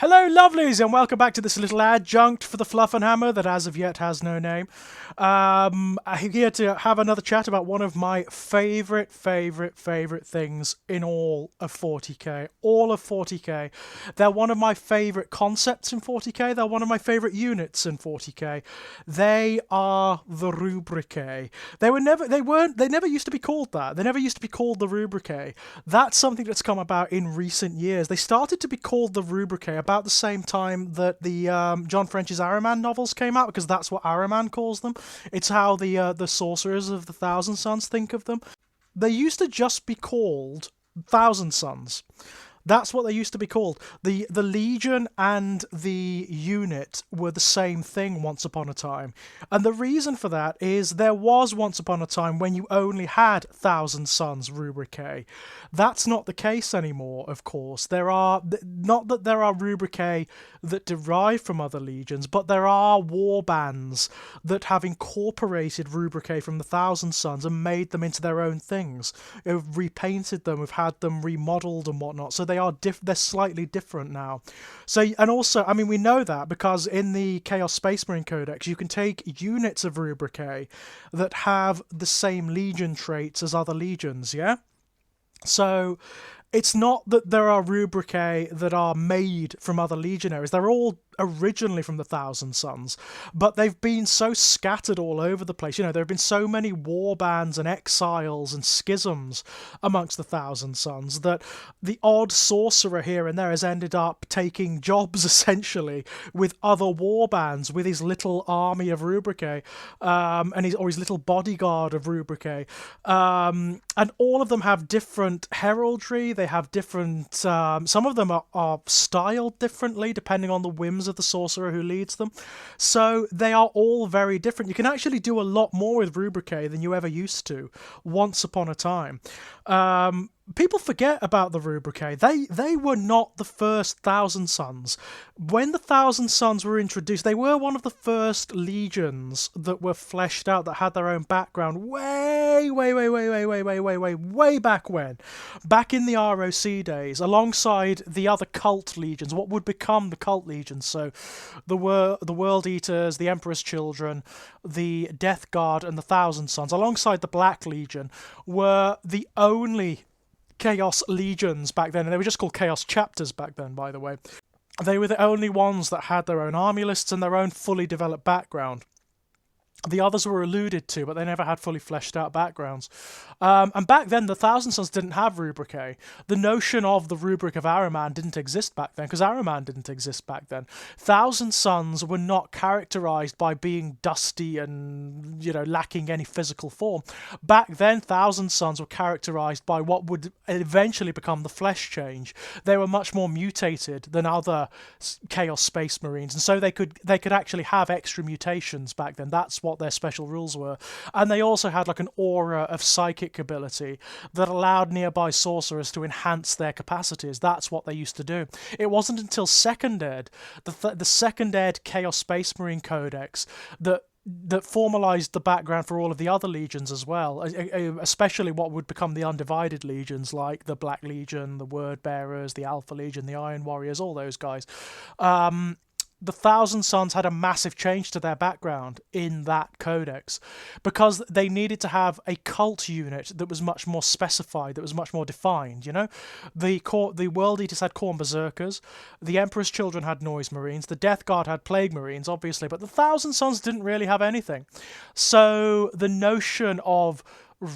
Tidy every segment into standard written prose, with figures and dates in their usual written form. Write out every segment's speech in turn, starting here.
Hello, lovelies, and welcome back to this little adjunct for the Fluffenhammer that as of yet has no name. I'm here to have another chat about one of my favourite things in all of 40k. All of 40k. They're one of my favourite concepts in 40k. They're one of my favourite units in 40k. They are the Rubricae. They never used to be called that. They never used to be called the Rubricae. That's something that's come about in recent years. They started to be called the Rubricae about the same time that the John French's Ahriman novels came out, because that's what Ahriman calls them. It's how the sorcerers of the Thousand Sons think of them. They used to just be called Thousand Sons. That's what they used to be called. The Legion and the unit were the same thing once upon a time. And the reason for that is there was once upon a time when you only had Thousand Sons Rubricae. That's not the case anymore, of course. Not that there are Rubricae that derive from other legions, but there are war bands that have incorporated Rubricae from the Thousand Sons and made them into their own things. Have repainted them, have had them remodeled and whatnot. So they're slightly different now. So, and also, I mean, we know that because in the Chaos Space Marine Codex, you can take units of Rubricae that have the same legion traits as other legions, yeah? So it's not that there are Rubricae that are made from other legionaries. They're all originally from the Thousand Sons, but they've been so scattered all over the place. You know, there have been so many war bands and exiles and schisms amongst the Thousand Sons that the odd sorcerer here and there has ended up taking jobs, essentially, with other war bands, with his little army of Rubricae, or his little bodyguard of Rubricae. And all of them have different heraldry. They have different... some of them are styled differently, depending on the whims of the sorcerer who leads them. So they are all very different. You can actually do a lot more with Rubricae than you ever used to once upon a time. People forget about the Rubricae. They were not the first Thousand Sons. When the Thousand Sons were introduced, they were one of the first legions that were fleshed out, that had their own background way back when. Back in the ROC days, alongside the other cult legions, what would become the cult legions. So the World Eaters, the Emperor's Children, the Death Guard, and the Thousand Sons, alongside the Black Legion, were the only Chaos Legions back then, and they were just called Chaos Chapters back then, by the way. They were the only ones that had their own army lists and their own fully developed background. The others were alluded to, but they never had fully fleshed out backgrounds. And back then, the Thousand Sons didn't have Rubricae. The notion of the rubric of Ahriman didn't exist back then, because Ahriman didn't exist back then. Thousand Sons were not characterized by being dusty and, lacking any physical form. Back then, Thousand Sons were characterized by what would eventually become the Flesh Change. They were much more mutated than other Chaos Space Marines, and so they could actually have extra mutations back then. That's what their special rules were. And they also had like an aura of psychic ability that allowed nearby sorcerers to enhance their capacities. That's what they used to do. It wasn't until Second Ed, the Second Ed Chaos Space Marine Codex, that formalized the background for all of the other legions as well, especially what would become the undivided legions, like the Black Legion, the Word Bearers, the Alpha Legion, the Iron Warriors, all those guys. The Thousand Sons had a massive change to their background in that codex, because they needed to have a cult unit that was much more specified, that was much more defined, The World Eaters had Khorne Berserkers, the Emperor's Children had Noise Marines, the Death Guard had Plague Marines, obviously, but the Thousand Sons didn't really have anything. So the notion of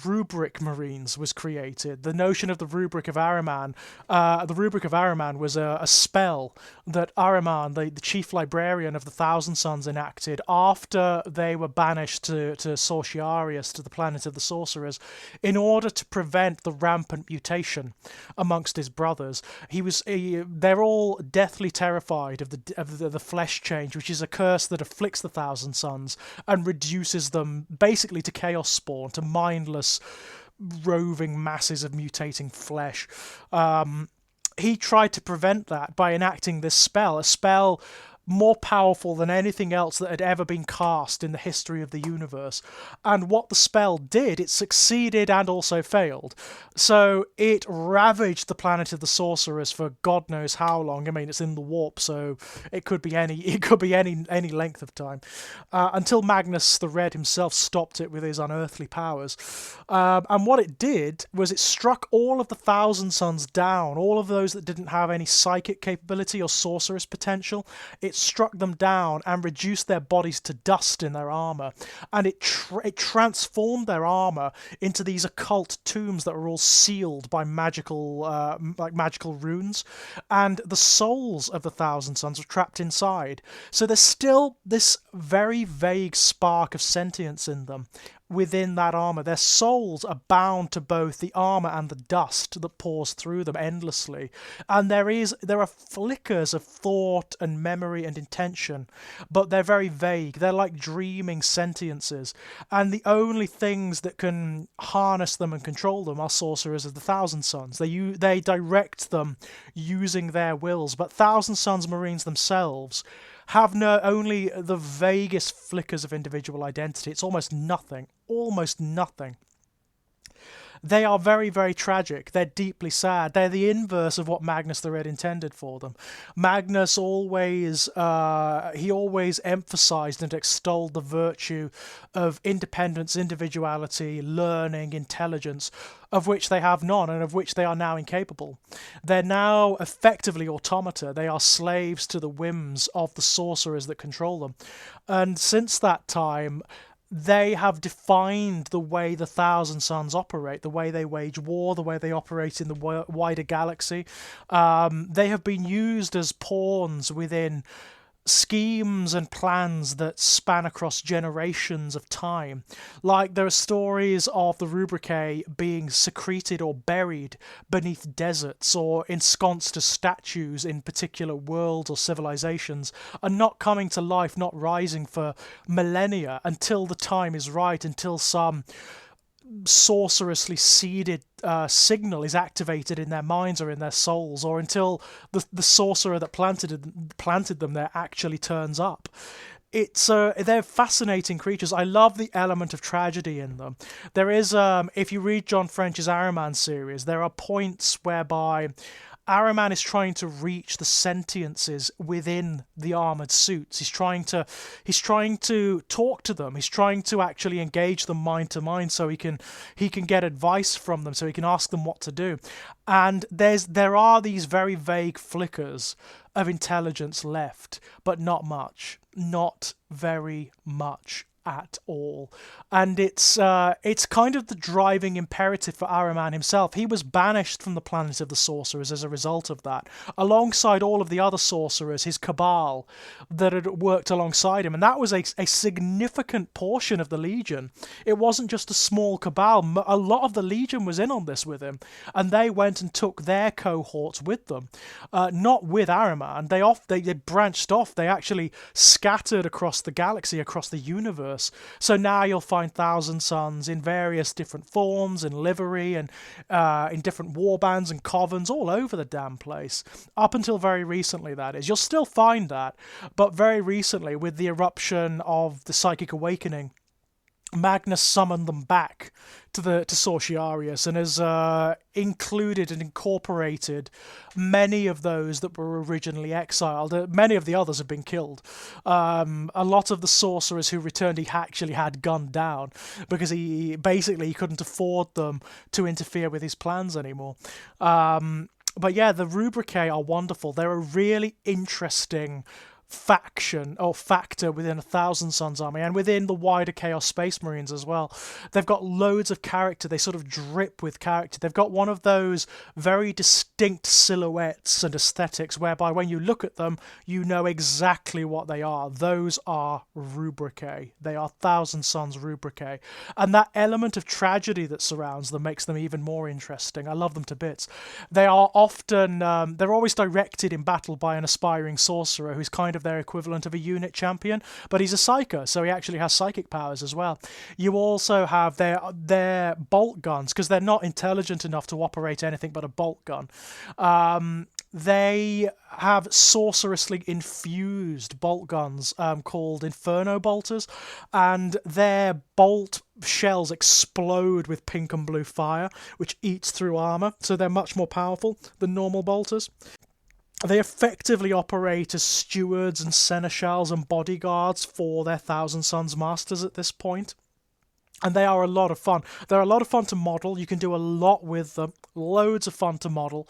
Rubric Marines was created. The notion of the Rubric of Ahriman. The Rubric of Ahriman was a spell that Ahriman, the chief librarian of the Thousand Sons, enacted after they were banished to Sorciarius, to the planet of the sorcerers, in order to prevent the rampant mutation amongst his brothers. They're all deathly terrified of the Flesh Change, which is a curse that afflicts the Thousand Sons and reduces them basically to chaos spawn, to mindless roving masses of mutating flesh. He tried to prevent that by enacting this spell, a spell more powerful than anything else that had ever been cast in the history of the universe. And what the spell did, it succeeded and also failed. So it ravaged the planet of the sorcerers for God knows how long. I mean, it's in the warp, so it could be any length of time, until Magnus the Red himself stopped it with his unearthly powers. And what it did was it struck all of the Thousand Sons down, all of those that didn't have any psychic capability or sorceress potential. It struck them down and reduced their bodies to dust in their armor, and it transformed their armor into these occult tombs that were all sealed by magical runes, and the souls of the Thousand Sons were trapped inside. So there's still this very vague spark of sentience in them within that armor. Their souls are bound to both the armor and the dust that pours through them endlessly, and there are flickers of thought and memory and intention, but they're very vague. They're like dreaming sentiences, and the only things that can harness them and control them are sorcerers of the Thousand Sons. They direct them using their wills, but Thousand Sons Marines themselves have only the vaguest flickers of individual identity. It's almost nothing. They are very, very tragic. They're deeply sad. They're the inverse of what Magnus the Red intended for them. Magnus always emphasized and extolled the virtue of independence, individuality, learning, intelligence, of which they have none and of which they are now incapable. They're now effectively automata. They are slaves to the whims of the sorcerers that control them. And since that time, they have defined the way the Thousand Sons operate, the way they wage war, the way they operate in the wider galaxy. They have been used as pawns within schemes and plans that span across generations of time. Like, there are stories of the Rubricae being secreted or buried beneath deserts or ensconced as statues in particular worlds or civilizations, and not coming to life, not rising for millennia until the time is right, until some sorcerously seeded signal is activated in their minds or in their souls, or until the sorcerer that planted them there actually turns up. They're fascinating creatures. I love the element of tragedy in them. There is, if you read John French's Ahriman series, there are points whereby Ahriman is trying to reach the sentiences within the armored suits. He's trying to talk to them. He's trying to actually engage them mind to mind, so he can get advice from them, so he can ask them what to do. And there are these very vague flickers of intelligence left, but not much, not very much at all. And it's kind of the driving imperative for Ahriman himself. He was banished from the planet of the sorcerers as a result of that, alongside all of the other sorcerers, his cabal that had worked alongside him. And that was a significant portion of the Legion. It wasn't just a small cabal. A lot of the Legion was in on this with him, and they went and took their cohorts with them, not with Ahriman. They branched off. They actually scattered across the galaxy, across the universe. So now you'll find Thousand Sons in various different forms and livery, and in different warbands and covens all over the damn place. Up until very recently, that is. You'll still find that, but very recently, with the eruption of the Psychic Awakening, Magnus summoned them back to Sorciarius, and has included and incorporated many of those that were originally exiled. Many of the others have been killed. A lot of the sorcerers who returned he actually had gunned down, because he couldn't afford them to interfere with his plans anymore. But yeah, the Rubricae are wonderful. They're a really interesting faction or factor within a Thousand Sons army, and within the wider Chaos Space Marines as well. They've got loads of character. They sort of drip with character. They've got one of those very distinct silhouettes and aesthetics whereby when you look at them, you know exactly what they are. Those are Rubricae. They are Thousand Sons Rubricae. And that element of tragedy that surrounds them makes them even more interesting. I love them to bits. They are often, they're always directed in battle by an aspiring sorcerer who's kind of their equivalent of a unit champion, but he's a psyker, so he actually has psychic powers as well. You also have their bolt guns, because they're not intelligent enough to operate anything but a bolt gun. They have sorcerously infused bolt guns called Inferno Bolters, and their bolt shells explode with pink and blue fire, which eats through armor, so they're much more powerful than normal bolters. They effectively operate as stewards and seneschals and bodyguards for their Thousand Sons masters at this point. And they are a lot of fun. They're a lot of fun to model. You can do a lot with them. Loads of fun to model.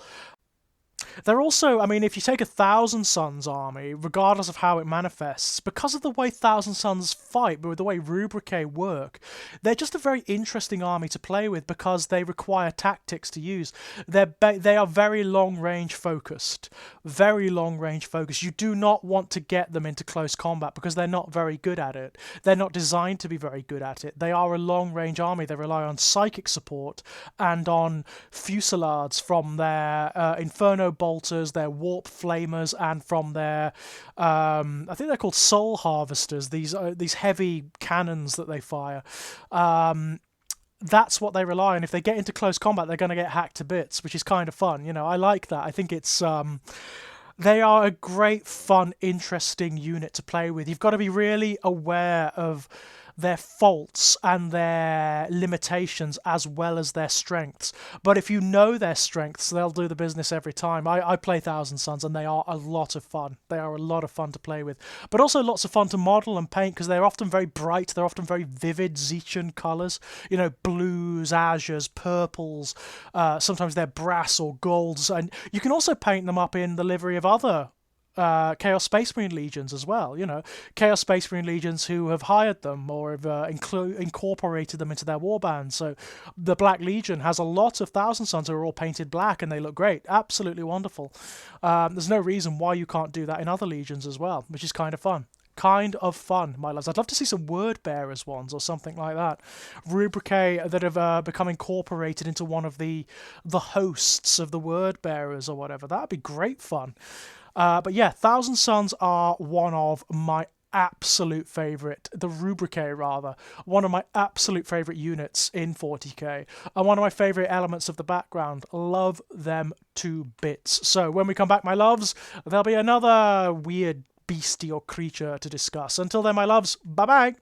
They're also, I mean, if you take a Thousand Sons army, regardless of how it manifests, because of the way Thousand Sons fight, but with the way Rubricae work, they're just a very interesting army to play with because they require tactics to use. They are very long-range focused. Very long-range focused. You do not want to get them into close combat because they're not very good at it. They're not designed to be very good at it. They are a long-range army. They rely on psychic support and on fusillades from their Inferno bolters, their warp flamers, and from their I think they're called soul harvesters, these heavy cannons that they fire. That's what they rely on. If they get into close combat, they're going to get hacked to bits, which is kind of fun. You know, I like that. I think it's they are a great, fun, interesting unit to play with. You've got to be really aware of their faults and their limitations as well as their strengths. But if you know their strengths, they'll do the business every time. I play Thousand Sons, and they are a lot of fun. They are a lot of fun to play with. But also lots of fun to model and paint because they're often very bright. They're often very vivid Zechian colours. You know, blues, azures, purples. Sometimes they're brass or golds. And you can also paint them up in the livery of other Chaos Space Marine Legions as well. You know, Chaos Space Marine Legions who have hired them or have incorporated them into their warbands. So the Black Legion has a lot of Thousand Sons who are all painted black and they look great. Absolutely wonderful. There's no reason why you can't do that in other legions as well, which is kind of fun. Kind of fun, my loves. I'd love to see some word bearers ones or something like that. Rubricae that have become incorporated into one of the hosts of the word bearers or whatever. That'd be great fun. But yeah, Thousand Sons are one of my absolute favourite, the Rubricae rather, one of my absolute favourite units in 40k, and one of my favourite elements of the background. Love them to bits. So when we come back, my loves, there'll be another weird beastie or creature to discuss. Until then, my loves, bye-bye!